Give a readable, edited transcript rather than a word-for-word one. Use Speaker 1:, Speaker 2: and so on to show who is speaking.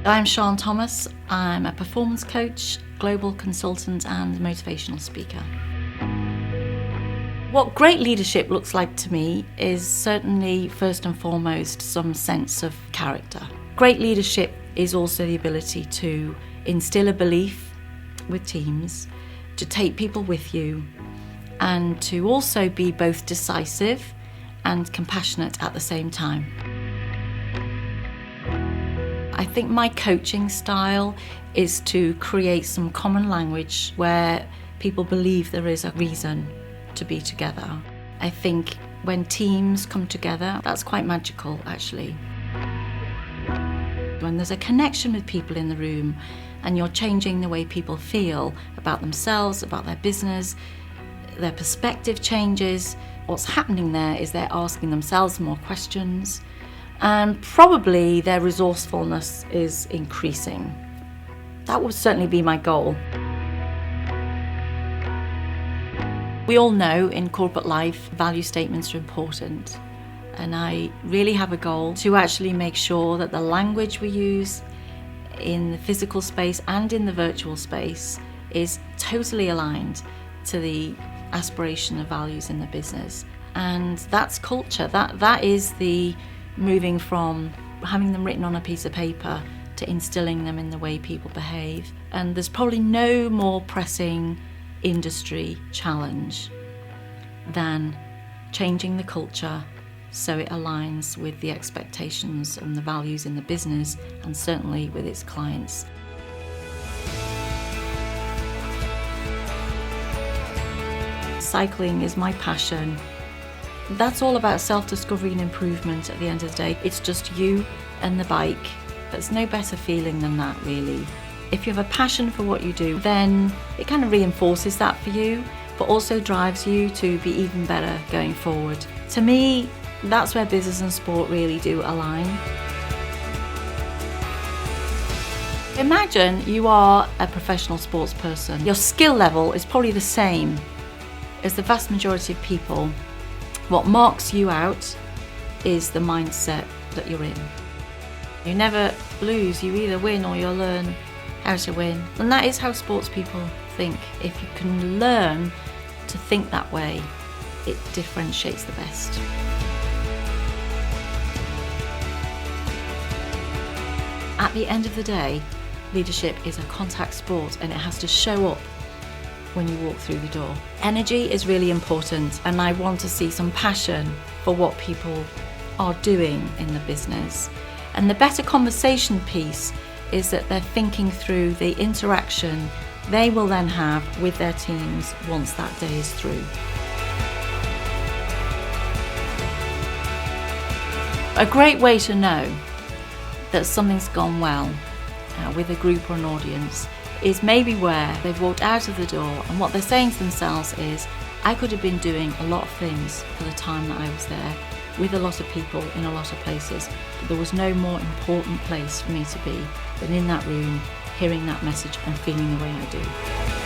Speaker 1: I'm Sian Thomas. I'm a performance coach, global consultant and motivational speaker. What great leadership looks like to me is certainly first and foremost some sense of character. Great leadership is also the ability to instill a belief with teams, to take people with you, and to also be both decisive and compassionate at the same time. I think my coaching style is to create some common language where people believe there is a reason to be together. I think when teams come together, that's quite magical actually. When there's a connection with people in the room and you're changing the way people feel about themselves, about their business, their perspective changes, what's happening there is they're asking themselves more questions, and probably their resourcefulness is increasing. That would certainly be my goal. We all know in corporate life, value statements are important. And I really have a goal to actually make sure that the language we use in the physical space and in the virtual space is totally aligned to the aspiration of values in the business. And that's culture. That is the moving from having them written on a piece of paper to instilling them in the way people behave. And there's probably no more pressing industry challenge than changing the culture so it aligns with the expectations and the values in the business and certainly with its clients. Cycling is my passion. That's all about self-discovery and improvement at the end of the day. It's just you and the bike. There's no better feeling than that, really. If you have a passion for what you do, then it kind of reinforces that for you, but also drives you to be even better going forward. To me, that's where business and sport really do align. Imagine you are a professional sports person. Your skill level is probably the same as the vast majority of people. What marks you out is the mindset that you're in. You never lose, you either win or you'll learn how to win. And that is how sports people think. If you can learn to think that way, it differentiates the best. At the end of the day, leadership is a contact sport and it has to show up when you walk through the door. Energy is really important, and I want to see some passion for what people are doing in the business. And the better conversation piece is that they're thinking through the interaction they will then have with their teams once that day is through. A great way to know that something's gone well with a group or an audience is maybe where they've walked out of the door and what they're saying to themselves is, I could have been doing a lot of things for the time that I was there with a lot of people in a lot of places, but there was no more important place for me to be than in that room, hearing that message and feeling the way I do.